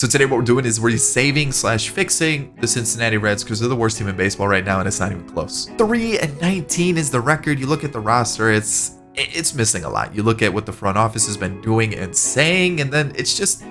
So today what we're doing is we're saving slash fixing the Cincinnati Reds because they're the worst team in baseball right now and it's not even close. 3-19 is the record. You look at the roster, it's missing a lot. You look at what the front office has been doing and saying, and then it's just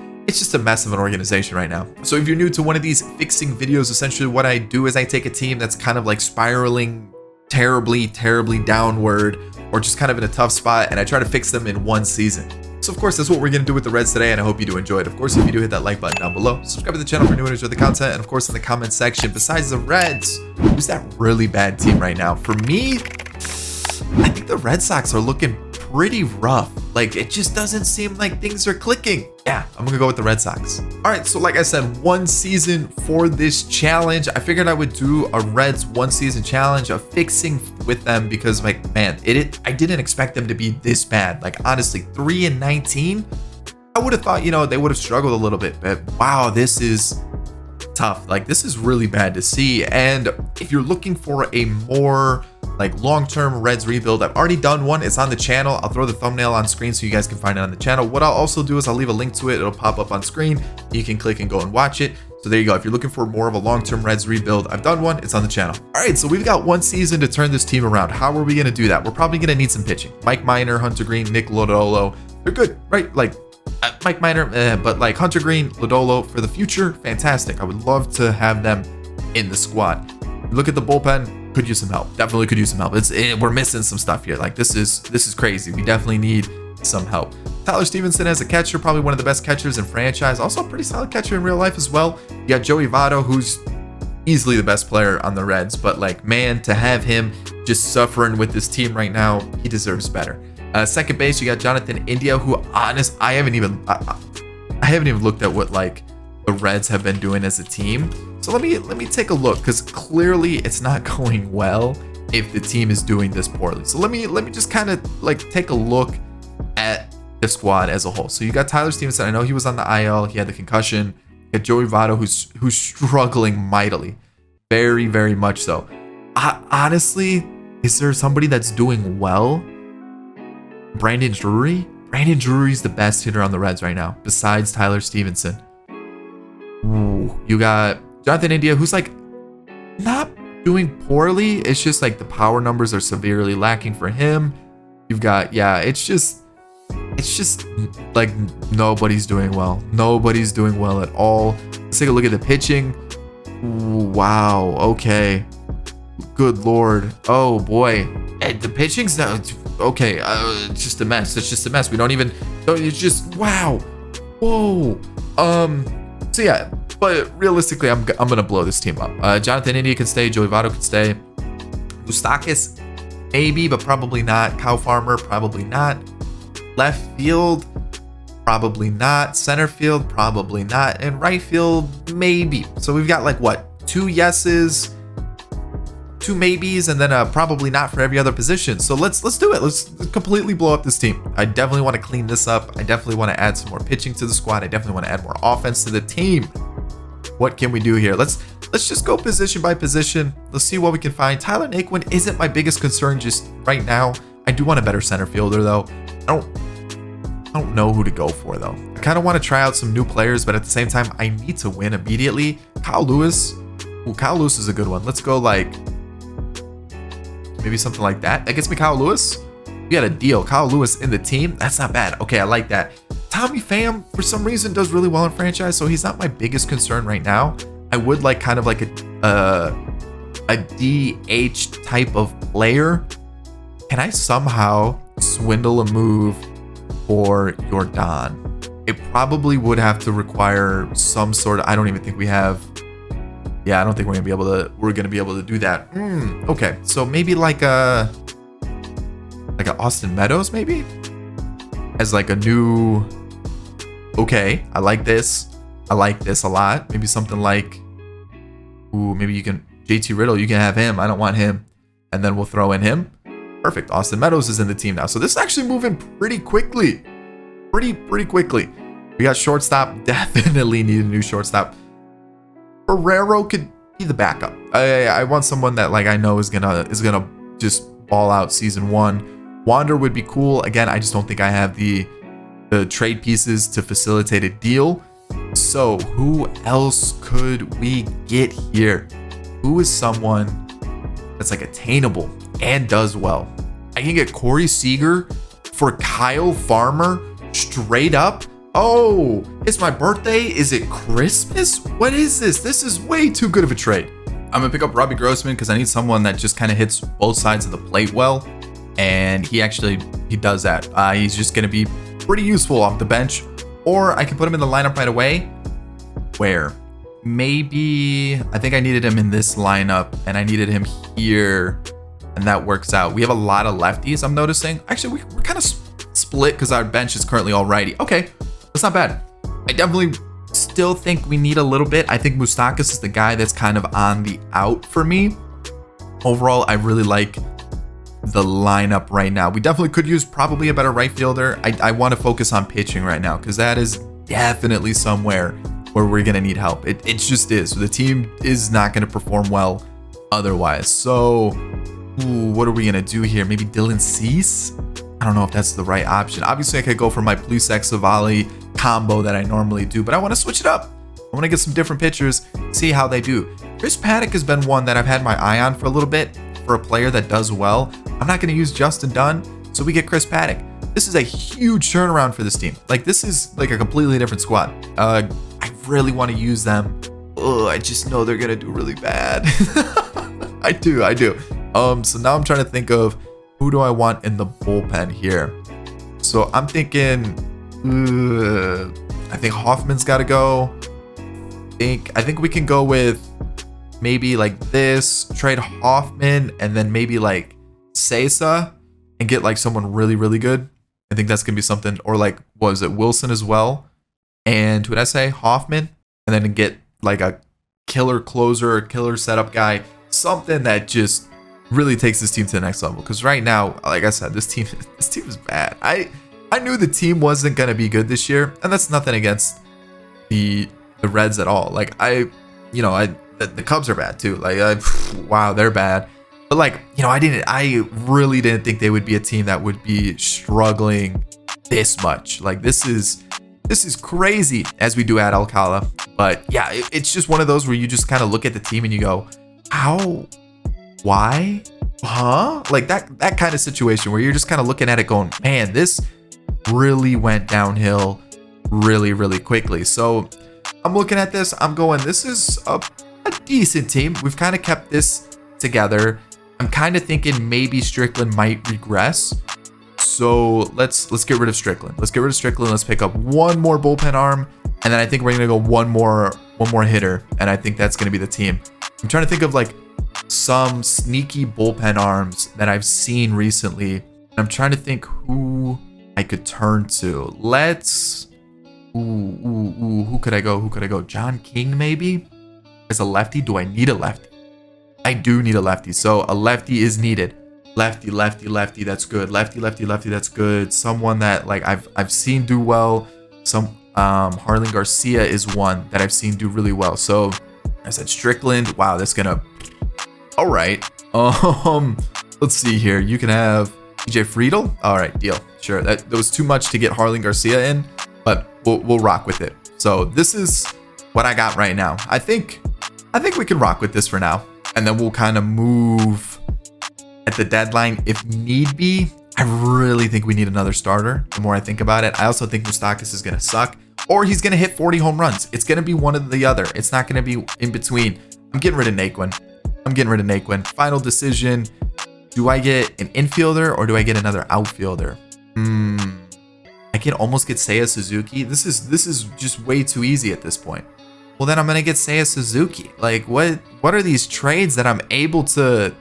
a mess of an organization right now. So if you're new to one of these fixing videos, essentially what I do is I take a team that's kind of like spiraling terribly downward or just kind of in a tough spot, and I try to fix them in one season. So of course, that's what we're going to do with the Reds today, and I hope you do enjoy it. Of course, if you do, hit that like button down below. Subscribe to the channel for new and enjoy the content. And of course, in the comment section, besides the Reds, who's that really bad team right now? For me, I think the Red Sox are looking pretty rough. Like, it just doesn't seem like things are clicking. Yeah, I'm going to go with the Red Sox. All right, so like I said, one season for this challenge. I figured I would do a Reds one season challenge of fixing with them because, like, man, I didn't expect them to be this bad. Like, honestly, 3-19, I would have thought, you know, they would have struggled a little bit, but wow, this is tough. Like, this is really bad to see. And if you're looking for a more like long-term Reds rebuild, I've already done one. It's on the channel. I'll throw the thumbnail on screen so you guys can find it on the channel. What I'll also do is I'll leave a link to it. It'll pop up on screen. You can click and go and watch it. So there you go. If you're looking for more of a long-term Reds rebuild, I've done one. It's on the channel. All right, so we've got one season to turn this team around. How are we going to do that? We're probably going to need some pitching. Mike Minor, Hunter Green, Nick Lodolo. They're good, right? Like Mike Minor, but like Hunter Green, Lodolo for the future, fantastic. I would love to have them in the squad. Look at the bullpen. Could use some help. Definitely could use some help. We're missing some stuff here. Like, this is crazy. We definitely need some help. Tyler Stevenson as a catcher, probably one of the best catchers in franchise. Also a pretty solid catcher in real life as well. You got Joey Votto, who's easily the best player on the Reds, but like, man, to have him just suffering with this team right now, he deserves better. Second base, you got Jonathan India, who I haven't even looked at what like the Reds have been doing as a team. So let me take a look, because clearly it's not going well if the team is doing this poorly. So let me just kind of like take a look at the squad as a whole. So you got Tyler Stevenson. I know he was on the IL. He had the concussion. You got Joey Votto, who's struggling mightily, very much so. Honestly, is there somebody that's doing well? Brandon Drury. Brandon Drury's the best hitter on the Reds right now, besides Tyler Stevenson. Ooh, you got Jonathan India, who's like not doing poorly. It's just like the power numbers are severely lacking for him. You've got, yeah, it's just like nobody's doing well. Nobody's doing well at all. Let's take a look at the pitching. Ooh, wow. Okay. Good Lord. Oh boy. The pitching's not okay. It's just a mess. It's just a mess. It's just, wow. Whoa. So yeah, but realistically, I'm gonna blow this team up. Jonathan India can stay. Joey Votto can stay. Moustakis, maybe, but probably not. Kyle Farmer, probably not. Left field, probably not. Center field, probably not. And right field, maybe. So we've got like what, 2 yeses, 2 maybes, and then probably not for every other position. So let's do it. Let's completely blow up this team. I definitely want to clean this up. I definitely want to add some more pitching to the squad. I definitely want to add more offense to the team. What can we do here? Let's just go position by position. Let's see what we can find. Tyler Naquin isn't my biggest concern just right now. I do want a better center fielder though. I don't know who to go for though. I kind of want to try out some new players, but at the same time, I need to win immediately. Kyle Lewis. Ooh, Kyle Lewis is a good one. Let's go like maybe something like that. That gets me Kyle Lewis. We got a deal. Kyle Lewis in the team. That's not bad. Okay, I like that. Tommy Pham, for some reason, does really well in franchise, so he's not my biggest concern right now. I would like kind of like a DH type of player. Can I somehow swindle a move for Jordan? It probably would have to require some sort of, I don't even think we have. Yeah, I don't think we're gonna be able to do that. Okay, so maybe like a Austin Meadows, maybe as like a new. Okay, I like this. I like this a lot. Maybe something like, ooh, maybe you can JT Riddle. You can have him. I don't want him, and then we'll throw in him. Perfect. Austin Meadows is in the team now, so this is actually moving pretty quickly. Pretty quickly. We got shortstop. Definitely need a new shortstop. Barrero could be the backup. I want someone that like I know is gonna just ball out season 1. Wander would be cool. Again, I just don't think I have the trade pieces to facilitate a deal. So who else could we get here? Who is someone that's like attainable and does well? I can get Corey Seager for Kyle Farmer straight up. Oh, it's my birthday. Is it Christmas? What is this? This is way too good of a trade. I'm gonna pick up Robbie Grossman because I need someone that just kind of hits both sides of the plate well. And he does that. He's just gonna be pretty useful off the bench. Or I can put him in the lineup right away. Where? Maybe, I think I needed him in this lineup and I needed him here. And that works out. We have a lot of lefties, I'm noticing. Actually, we're kind of split because our bench is currently all righty. Okay, that's not bad. I definitely still think we need a little bit. I think Moustakas is the guy that's kind of on the out for me. Overall, I really like the lineup right now. We definitely could use probably a better right fielder. I want to focus on pitching right now because that is definitely somewhere where we're going to need help. It just is. The team is not going to perform well otherwise. So, what are we going to do here? Maybe Dylan Cease? I don't know if that's the right option. Obviously, I could go for my Plusek Savali combo that I normally do, but I want to switch it up. I want to get some different pitchers, see how they do. Chris Paddock has been one that I've had my eye on for a little bit for a player that does well. I'm not going to use Justin Dunn, so we get Chris Paddock. This is a huge turnaround for this team. Like, this is like a completely different squad. I really want to use them. I just know they're going to do really bad. I do. So now I'm trying to think of who do I want in the bullpen here. So I'm thinking, I think Hoffman's got to go. I think we can go with maybe like this, trade Hoffman, and then maybe like Sesa and get like someone really, really good. I think that's going to be something. Or like, what was it, Wilson as well? And who did I say? Hoffman. And then get like a killer closer, a killer setup guy. Something that just really takes this team to the next level. Because right now, like I said, this team is bad. I knew the team wasn't going to be good this year. And that's nothing against the Reds at all. Like the Cubs are bad too. Like, wow, they're bad. But like, I really didn't think they would be a team that would be struggling this much. Like, this is crazy as we do at Alcala. But yeah, it's just one of those where you just kind of look at the team and you go, how, why, huh? Like that kind of situation where you're just kind of looking at it going, man, this really went downhill really, really quickly. So I'm looking at this, I'm going, this is a decent team. We've kind of kept this together. I'm kind of thinking maybe Strickland might regress. So let's get rid of Strickland. Let's pick up one more bullpen arm, and then I think we're gonna go one more hitter, and I think that's gonna be the team. I'm trying to think of like some sneaky bullpen arms that I've seen recently. I'm trying to think who I could turn to. Who could I go? John King maybe? As a lefty, do I need a lefty? I do need a lefty, so a lefty is needed. Lefty, that's good. Lefty, that's good. Someone that like I've seen do well. Harlan Garcia is one that I've seen do really well. So I said Strickland. Wow, that's gonna. All right. Let's see here. You can have EJ Friedel. All right, deal. Sure. That was too much to get Harlan Garcia in, but we'll rock with it. So this is what I got right now. I think we can rock with this for now, and then we'll kind of move at the deadline if need be. I really think we need another starter. The more I think about it, I also think Moustakas is gonna suck, or he's gonna hit 40 home runs. It's gonna be one or the other. It's not gonna be in between. I'm getting rid of Naquin. Final decision. Do I get an infielder or do I get another outfielder? I can almost get Seiya Suzuki. This is just way too easy at this point. Well, then I'm gonna get Seiya Suzuki. Like, what are these trades that I'm able to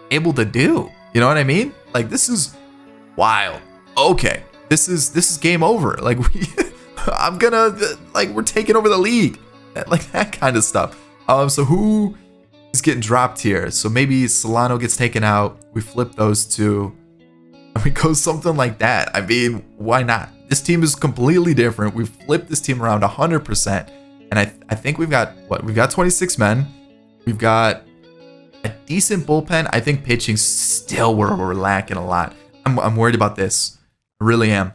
do? You know what I mean? Like, this is wild. Okay, this is game over. Like, we're taking over the league, like that kind of stuff. So who is getting dropped here? So maybe Solano gets taken out. We flip those two, and we go something like that. I mean, why not? This team is completely different. We've flipped this team around 100%. And I think we've got 26 men. We've got a decent bullpen. I think pitching still we're lacking a lot. I'm worried about this. I really am.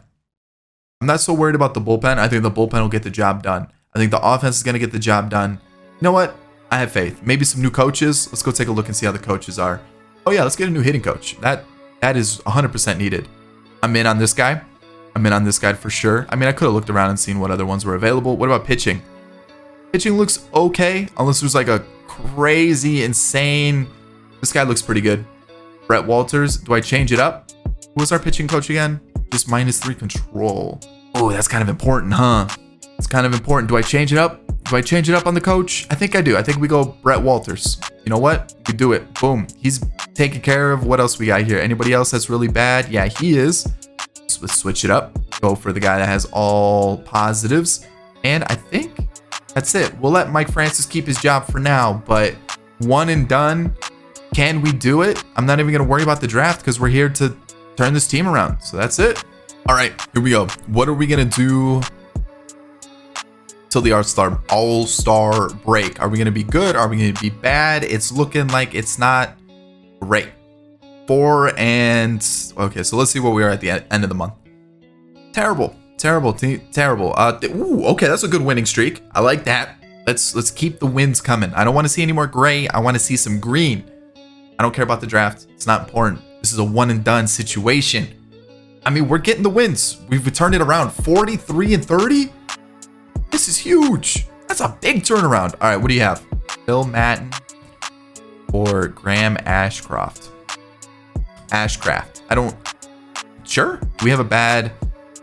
I'm not so worried about the bullpen. I think the bullpen will get the job done. I think the offense is going to get the job done. You know what? I have faith. Maybe some new coaches. Let's go take a look and see how the coaches are. Oh yeah, let's get a new hitting coach. That is 100% needed. I'm in on this guy. I'm in on this guy for sure. I mean, I could have looked around and seen what other ones were available. What about pitching? Pitching looks okay, unless there's like a crazy, insane... This guy looks pretty good. Brett Walters. Do I change it up? Who was our pitching coach again? Just -3 control. Oh, that's kind of important, huh? It's kind of important. Do I change it up? Do I change it up on the coach? I think I do. I think we go Brett Walters. You know what? We do it. Boom. He's taken care of. What else we got here? Anybody else that's really bad? Yeah, he is. So let's switch it up. Go for the guy that has all positives. And I think that's it. We'll let Mike Francis keep his job for now, but one and done. Can we do it? I'm not even going to worry about the draft because we're here to turn this team around. So that's it. All right, here we go. What are we going to do till the All-Star break? Are we going to be good? Are we going to be bad? It's looking like it's not great. 4 and... Okay, so let's see where we are at the end of the month. Terrible. Terrible. Ooh, okay, that's a good winning streak. I like that. Let's keep the wins coming. I don't want to see any more gray. I want to see some green. I don't care about the draft. It's not important. This is a one and done situation. I mean, we're getting the wins. We've turned it around. 43 and 30? This is huge. That's a big turnaround. All right, what do you have? Phil Matten or Graham Ashcraft? Ashcraft. I don't... Sure. Do we have a bad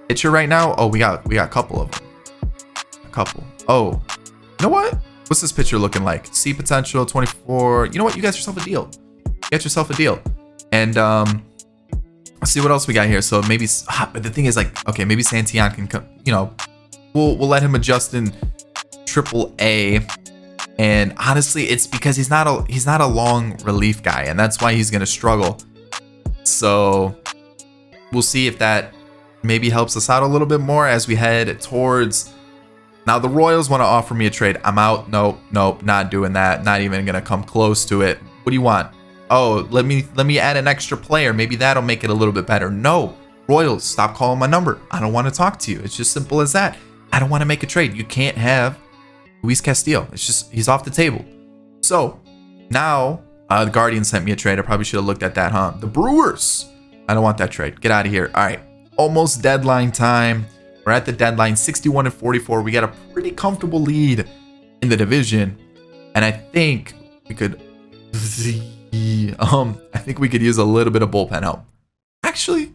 pitcher right now? Oh, we got a couple of them. A couple. Oh, you know what? What's this pitcher looking like? C potential, 24. You know what? You got yourself a deal. Get yourself a deal. And let's see what else we got here. So maybe, but the thing is, like, okay, maybe Santillan can come. You know, we'll let him adjust in AAA. And honestly, it's because he's not a long relief guy, and that's why he's gonna struggle. So we'll see if that maybe helps us out a little bit more as we head towards. Now the Royals want to offer me a trade. I'm out. Nope, not doing that. Not even gonna come close to it. What do you want? Oh, let me add an extra player. Maybe that'll make it a little bit better. No, Royals, stop calling my number. I don't want to talk to you. It's just simple as that. I don't want to make a trade. You can't have Luis Castillo. It's just, he's off the table. So now the Guardians sent me a trade. I probably should have looked at that, huh? The Brewers. I don't want that trade. Get out of here. All right, almost deadline time. We're at the deadline, 61 and 44. We got a pretty comfortable lead in the division, and I think we could. I think we could use a little bit of bullpen help. Actually,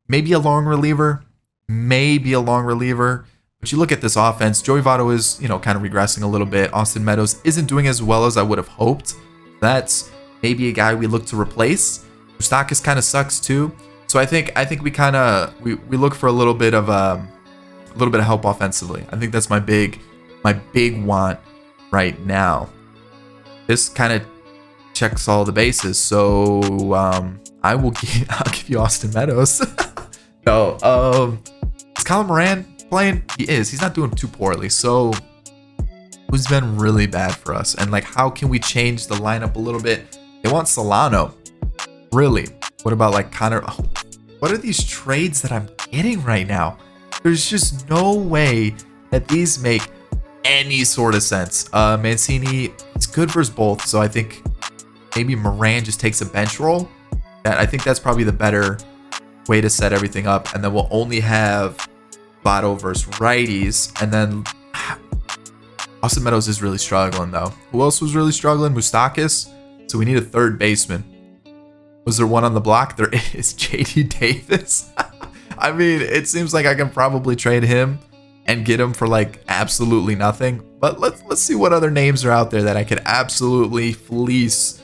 maybe a long reliever. But you look at this offense, Joey Votto is, kind of regressing a little bit. Austin Meadows isn't doing as well as I would have hoped. That's maybe a guy we look to replace. Moustakas kind of sucks too. So I think we kind of we look for a little bit of help offensively. I think that's my big want right now. This kind of checks all the bases. So I'll give you Austin Meadows. No, is Colin Moran playing? He is. He's not doing too poorly. So who's been really bad for us? And like, how can we change the lineup a little bit? They want Solano. Really? What about like Connor? Oh, what are these trades that I'm getting right now? There's just no way that these make any sort of sense. Mancini is good versus both, so I think maybe Moran just takes a bench role. I think that's probably the better way to set everything up, and then we'll only have Votto versus righties, and then Austin Meadows is really struggling though. Who else was really struggling? Moustakas. So we need a third baseman. Was there one on the block? There is. JD Davis. I mean, it seems like I can probably trade him and get him for like absolutely nothing. But let's see what other names are out there that I could absolutely fleece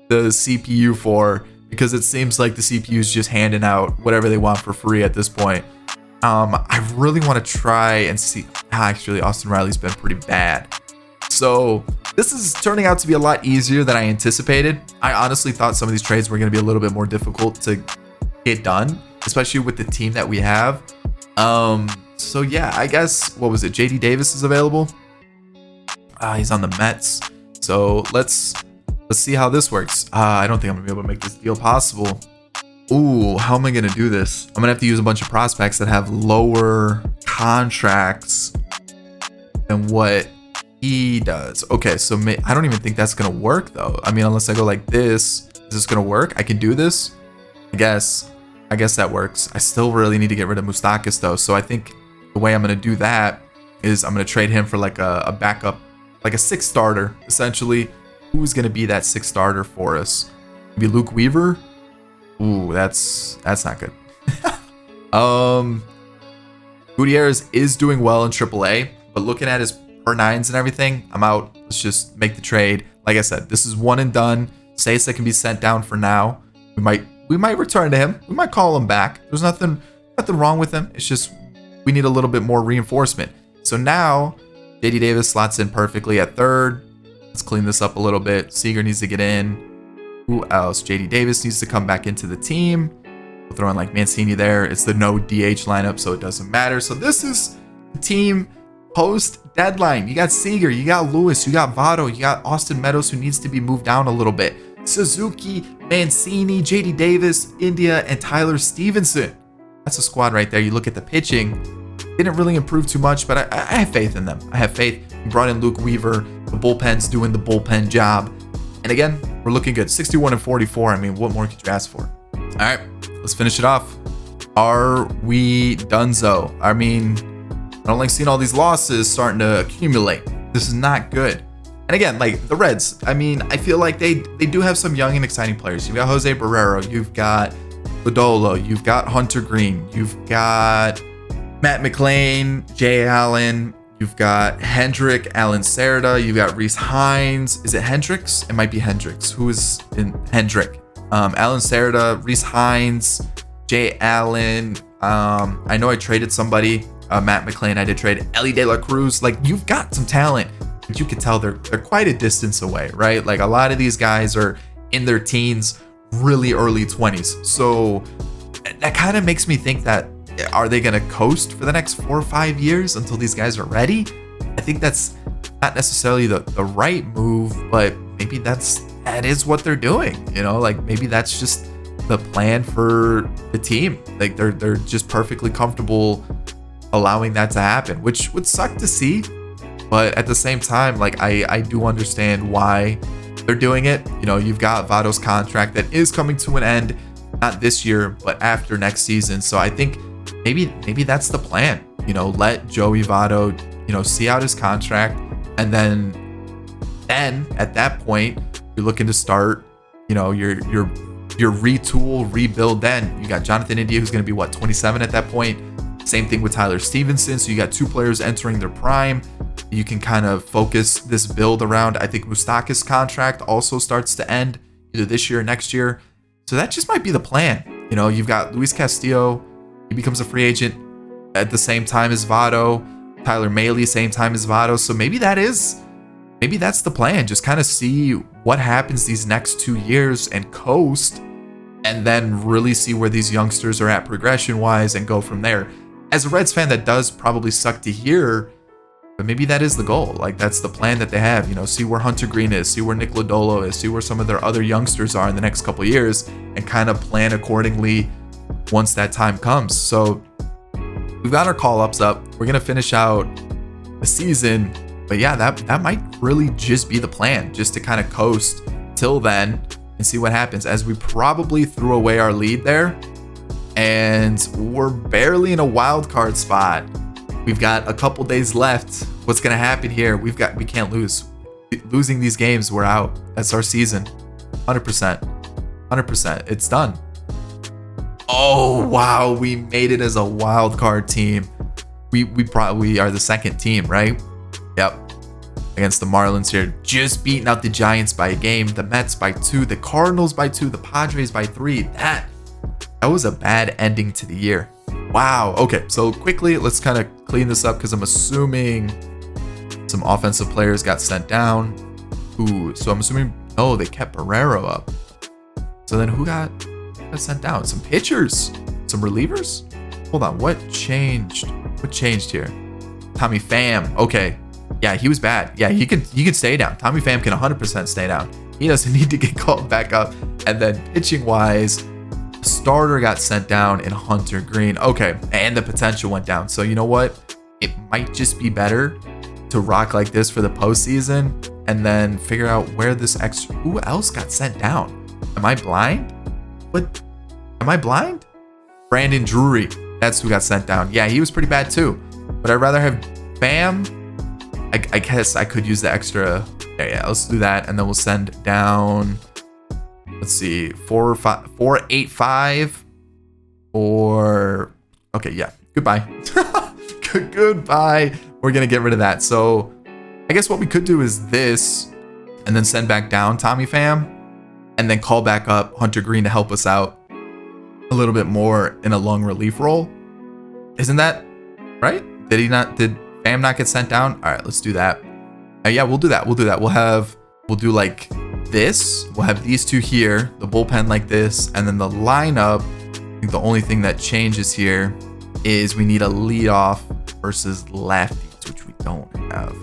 the CPU for, because it seems like the CPU is just handing out whatever they want for free at this point. I really want to try and see. Actually, Austin Riley's been pretty bad. So this is turning out to be a lot easier than I anticipated. I honestly thought some of these trades were going to be a little bit more difficult to get done, especially with the team that we have. So yeah, I guess, what was it? JD Davis is available. He's on the Mets. So let's see how this works. I don't think I'm gonna be able to make this deal possible. Ooh, how am I gonna do this? I'm gonna have to use a bunch of prospects that have lower contracts. than what he does. Okay, so I don't even think that's gonna work though. I mean, unless I go like this, is this gonna work? I can do this. I guess that works. I still really need to get rid of Moustakas though. So I think the way I'm gonna do that is I'm gonna trade him for like a backup, like a 6th starter essentially. Who's gonna be that 6th starter for us? Maybe Luke Weaver. Ooh, that's not good. Gutierrez is doing well in AAA, but looking at his per 9s and everything, I'm out. Let's just make the trade. Like I said, this is one and done. Sasa can be sent down for now. We might return to him. We might call him back. There's nothing wrong with him. It's just we need a little bit more reinforcement. So now JD Davis slots in perfectly at 3rd. Let's clean this up a little bit. Seager needs to get in. Who else? JD Davis needs to come back into the team. We'll throw in like Mancini there. It's the no DH lineup, so it doesn't matter. So this is the team post deadline. You got Seager, you got Lewis, you got Votto, you got Austin Meadows, who needs to be moved down a little bit. Suzuki, Mancini, JD Davis, India, and Tyler Stevenson. That's a squad right there. You look at the pitching, didn't really improve too much, but I have faith in them. I have faith. We brought in Luke Weaver. The bullpen's doing the bullpen job. And again, we're looking good. 61 and 44. I mean, what more could you ask for? All right, let's finish it off. Are we donezo? I mean, I don't like seeing all these losses starting to accumulate. This is not good. And again, like the Reds, I mean, I feel like they do have some young and exciting players. You've got Jose Barrero, you've got Lodolo, you've got Hunter Green, you've got Matt McLean, Jay Allen, you've got Hendrick, Alan Cerda, you've got Reese Hines. Is it Hendricks? It might be Hendricks. Who is in Hendrick? Alan Cerda, Reese Hines, Jay Allen. I know I traded somebody, Matt McLean. I did trade Ellie De La Cruz. Like, you've got some talent, but you can tell they're quite a distance away, right? Like, a lot of these guys are in their teens, really early 20s. So that kind of makes me think that, are they going to coast for the next 4 or 5 years until these guys are ready? I think that's not necessarily the right move, but maybe that is what they're doing. You know, like maybe that's just the plan for the team. Like they're just perfectly comfortable allowing that to happen, which would suck to see. But at the same time, like I do understand why they're doing it. You know, you've got Votto's contract that is coming to an end, not this year, but after next season. So I think maybe that's the plan. You know, let Joey Votto, you know, see out his contract, and then at that point you're looking to start, you know, your retool, rebuild. Then you got Jonathan India, who's going to be 27 at that point. Same thing with Tyler Stevenson. So you got 2 players entering their prime. You can kind of focus this build around. I think Moustakas' contract also starts to end either this year or next year. So that just might be the plan. You know, you've got Luis Castillo. He becomes a free agent at the same time as Votto. Tyler Mahle, same time as Votto. So maybe that's the plan. Just kind of see what happens these next 2 years and coast, and then really see where these youngsters are at progression-wise and go from there. As a Reds fan, that does probably suck to hear, but maybe that is the goal. Like, that's the plan that they have. You know, see where Hunter Green is, see where Nick Lodolo is, see where some of their other youngsters are in the next couple of years, and kind of plan accordingly once that time comes. So we've got our call-ups up. We're going to finish out the season. But yeah, that might really just be the plan, just to kind of coast till then and see what happens, as we probably threw away our lead there. And we're barely in a wild card spot. We've got a couple days left. What's going to happen here? We can't lose. Losing these games, we're out. That's our season. 100%. 100%. It's done. Oh, wow. We made it as a wild card team. We probably are the second team, right? Yep. Against the Marlins here. Just beating out the Giants by a game. The Mets by 2. The Cardinals by 2. The Padres by 3. That was a bad ending to the year. Wow. Okay, so quickly, let's kind of clean this up, because I'm assuming some offensive players got sent down. Ooh, so I'm assuming, no, they kept Barrero up. So then who got sent down? Some pitchers? Some relievers? Hold on, what changed? What changed here? Tommy Pham. Okay. Yeah, he was bad. Yeah, he could stay down. Tommy Pham can 100% stay down. He doesn't need to get called back up. And then pitching-wise, starter got sent down in Hunter Green. Okay, and the potential went down. So you know what? It might just be better to rock like this for the postseason and then figure out where this extra. Who else got sent down? Am I blind? What? Am I blind? Brandon Drury. That's who got sent down. Yeah, he was pretty bad too. But I'd rather have Bam. I guess I could use the extra. Yeah, let's do that. And then we'll send down, let's see, 485 or, okay, yeah, goodbye. Goodbye. We're going to get rid of that. So I guess what we could do is this and then send back down Tommy Pham and then call back up Hunter Green to help us out a little bit more in a long relief role. Isn't that right? Did Pham not get sent down? All right, let's do that. Yeah, we'll do that. We'll do like this. We'll have these two here, the bullpen like this, and then the lineup. I think the only thing that changes here is we need a leadoff versus lefties, which we don't have.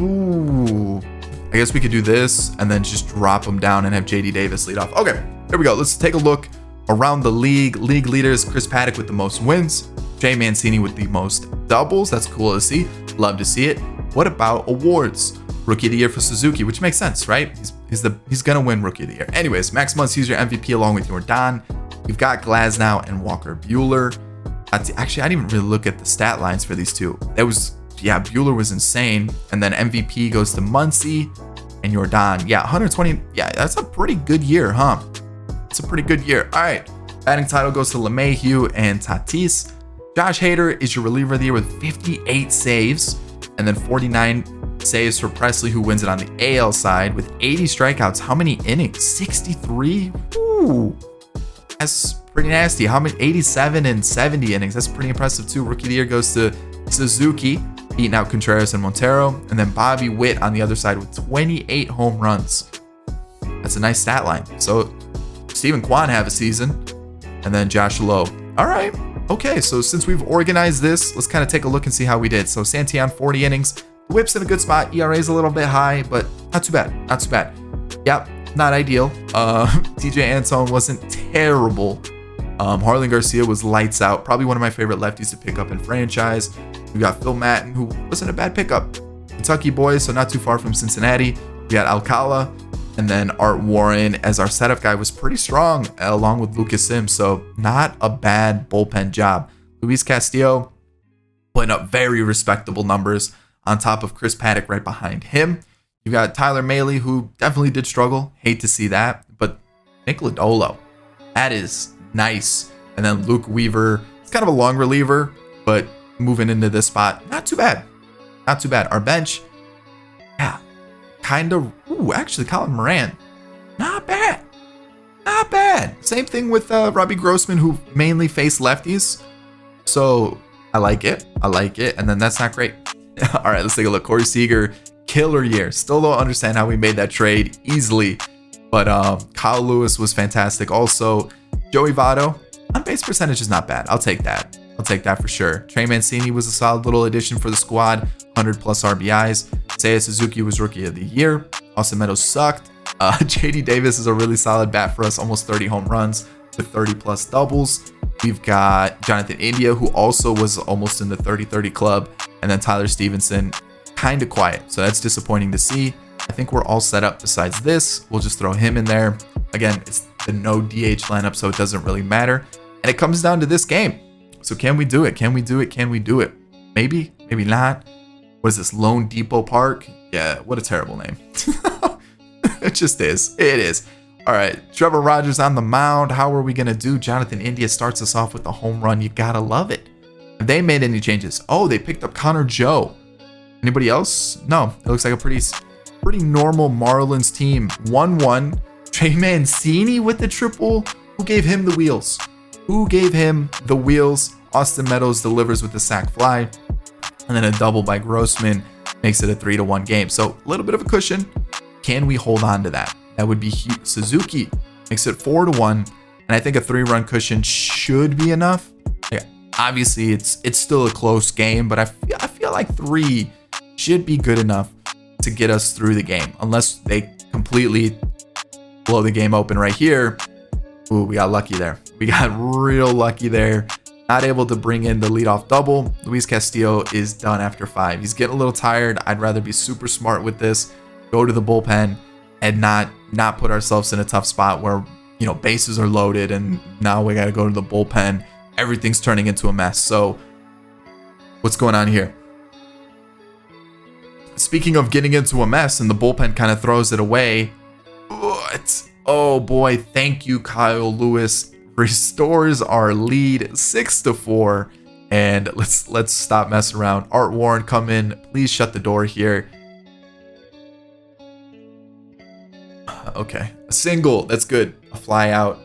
Ooh. I guess we could do this and then just drop them down and have JD Davis lead off. Okay, here we go. Let's take a look around the league. League leaders, Chris Paddack with the most wins. Jay Mancini with the most doubles. That's cool to see. Love to see it. What about awards? Rookie of the Year for Suzuki, which makes sense, right? He's gonna win Rookie of the Year. Anyways, Max Muncy's your MVP along with Jordan. We've got Glasnow and Walker Buehler. Actually, I didn't even really look at the stat lines for these two. Buehler was insane. And then MVP goes to Muncy and Jordan. Yeah, 120. Yeah, that's a pretty good year, huh? It's a pretty good year. All right, batting title goes to LeMahieu and Tatis. Josh Hader is your reliever of the year with 58 saves, and then 49 saves for Presley, who wins it on the AL side with 80 strikeouts. How many innings? 63? Ooh, that's pretty nasty. How many? 87 and 70 innings. That's pretty impressive too. Rookie of the year goes to Suzuki, beating out Contreras and Montero, and then Bobby Witt on the other side with 28 home runs. That's a nice stat line. So Stephen Kwan have a season, and then Josh Lowe. All right. Okay, so since we've organized this, let's kind of take a look and see how we did. So Santillan, 40 innings. Whip's in a good spot. ERA is a little bit high, but not too bad. Not too bad. Yep, not ideal. TJ Antone wasn't terrible. Harlan Garcia was lights out. Probably one of my favorite lefties to pick up in franchise. We got Phil Matten, who wasn't a bad pickup. Kentucky boys, so not too far from Cincinnati. We got Alcala. And then Art Warren as our setup guy was pretty strong, along with Lucas Sims. So not a bad bullpen job. Luis Castillo putting up very respectable numbers on top of Chris Paddack right behind him. You got Tyler Mahle, who definitely did struggle. Hate to see that. But Nick Lodolo, that is nice. And then Luke Weaver, it's kind of a long reliever, but moving into this spot, not too bad. Not too bad. Our bench, yeah, kind of. Ooh, actually, Colin Moran, not bad. Not bad. Same thing with Robbie Grossman, who mainly faced lefties. So I like it. And then that's not great. All right, let's take a look. Corey Seager, killer year. Still don't understand how we made that trade easily. But Kyle Lewis was fantastic. Also, Joey Votto, on base percentage is not bad. I'll take that for sure. Trey Mancini was a solid little addition for the squad. 100 plus RBIs. Seiya Suzuki was Rookie of the Year. Austin Meadows sucked. JD Davis is a really solid bat for us. Almost 30 home runs with 30 plus doubles. We've got Jonathan India, who also was almost in the 30-30 club. And then Tyler Stevenson, kind of quiet. So that's disappointing to see. I think we're all set up besides this. We'll just throw him in there. Again, it's the no DH lineup, so it doesn't really matter. And it comes down to this game. So can we do it? Can we do it? Maybe, maybe not. What is this? Lone Depot Park? Yeah, what a terrible name. It just is. It is. All right, Trevor Rogers on the mound. How are we going to do? Jonathan India starts us off with a home run. You got to love it. Have they made any changes? Oh, they picked up Connor Joe. Anybody else? No, it looks like a pretty normal Marlins team. 1-1. Trey Mancini with the triple. Who gave him the wheels? Austin Meadows delivers with the sac fly. And then a double by Grossman makes it a 3-1 game. So a little bit of a cushion. Can we hold on to that? That would be huge. Suzuki makes it 4-1. And I think a 3-run cushion should be enough. Yeah, obviously, it's still a close game, but I feel like 3 should be good enough to get us through the game. Unless they completely blow the game open right here. Ooh, we got lucky there. We got real lucky there. not able to bring in the leadoff double. Luis Castillo is done after 5. He's getting a little tired. I'd rather be super smart with this, go to the bullpen, and not put ourselves in a tough spot where, you know, bases are loaded and now we got to go to the bullpen. Everything's turning into a mess. So what's going on here? Speaking of getting into a mess and the bullpen kind of throws it away. What? Oh boy, thank you, Kyle Lewis. Restores our lead 6-4. And let's stop messing around. Art Warren, come in. Please shut the door here. Okay, a single. That's good. A fly out.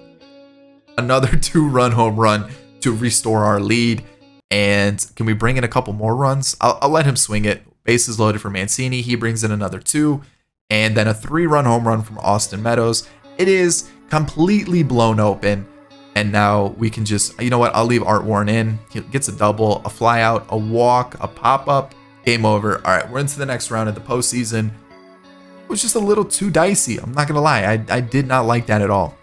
Another 2-run home run to restore our lead. And can we bring in a couple more runs? I'll let him swing it. Bases loaded for Mancini. He brings in another 2. And then a 3-run home run from Austin Meadows. It is completely blown open. And now we can just, you know what? I'll leave Art Warren in. He gets a double, a fly out, a walk, a pop up. Game over. All right, we're into the next round of the postseason. It was just a little too dicey. I'm not going to lie. I did not like that at all.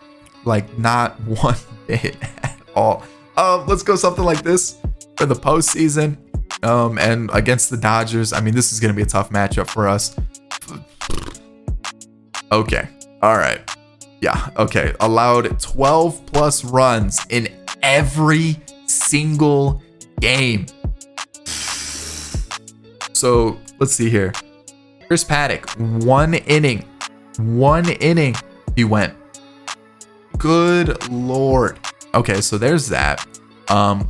Like, not one bit at all. Let's go something like this for the postseason. And against the Dodgers. I mean, this is going to be a tough matchup for us. Okay. All right. Yeah. Okay. Allowed 12 plus runs in every single game. So let's see here. Chris Paddock, 1 inning. 1 inning he went. Good Lord. Okay. So there's that.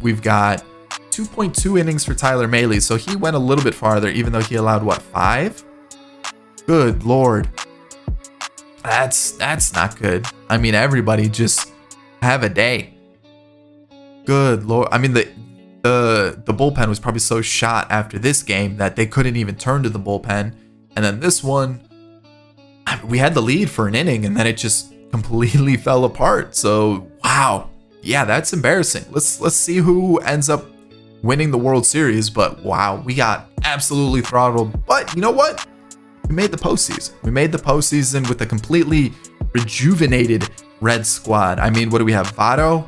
We've got 2.2 innings for Tyler Mahle. So he went a little bit farther, even though he allowed what, 5? Good Lord. That's not good. I mean, everybody just have a day. Good Lord. I mean, the bullpen was probably so shot after this game that they couldn't even turn to the bullpen. And then this one, we had the lead for an inning and then it just completely fell apart. So, wow. Yeah, that's embarrassing. Let's see who ends up winning the World Series. But wow, we got absolutely throttled. But you know what? We made the postseason. We made the postseason with a completely rejuvenated Reds squad. I mean, what do we have? Votto,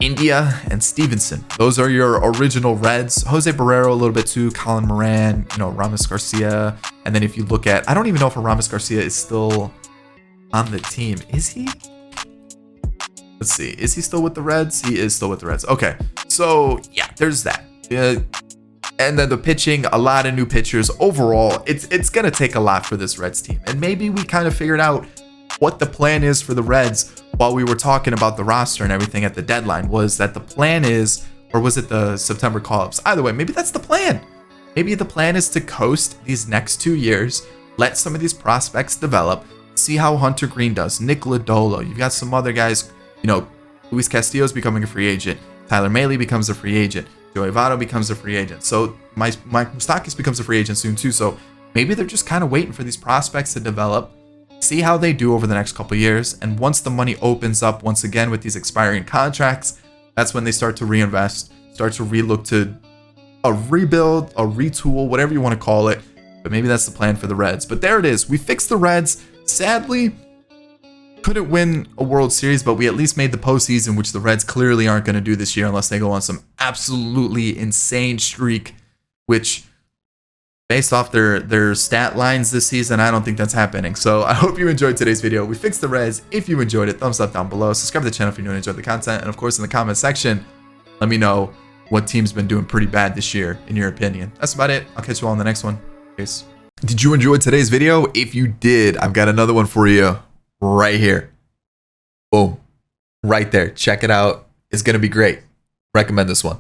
India, and Stevenson. Those are your original Reds. Jose Barrero a little bit too. Colin Moran, you know, Ramos Garcia. And then if you look at, I don't even know if Ramos Garcia is still on the team. Is he? Let's see. Is he still with the Reds? He is still with the Reds. Okay. So yeah, there's that. And then the pitching, a lot of new pitchers. Overall, it's going to take a lot for this Reds team. And maybe we kind of figured out what the plan is for the Reds while we were talking about the roster and everything at the deadline. Was that the plan is, or was it the September call-ups? Either way, maybe that's the plan. Maybe the plan is to coast these next 2 years, let some of these prospects develop, see how Hunter Green does, Nick Lodolo. You've got some other guys, you know, Luis Castillo's becoming a free agent. Tyler Mahle becomes a free agent. Joey Votto becomes a free agent. So Mike Moustakas becomes a free agent soon too. So maybe they're just kind of waiting for these prospects to develop, see how they do over the next couple years. And once the money opens up once again with these expiring contracts, that's when they start to reinvest, start to relook to a rebuild, a retool, whatever you want to call it. But maybe that's the plan for the Reds. But there it is. We fixed the Reds. Sadly, couldn't win a World Series, but we at least made the postseason, which the Reds clearly aren't going to do this year unless they go on some absolutely insane streak, which based off their stat lines this season, I don't think that's happening. So I hope you enjoyed today's video. We fixed the Reds. If you enjoyed it, thumbs up down below. Subscribe to the channel if you enjoyed the content. And of course, in the comment section, let me know what team's been doing pretty bad this year, in your opinion. That's about it. I'll catch you all in the next one. Peace. Did you enjoy today's video? If you did, I've got another one for you right here. Boom. Right there. Check it out. It's going to be great. Recommend this one.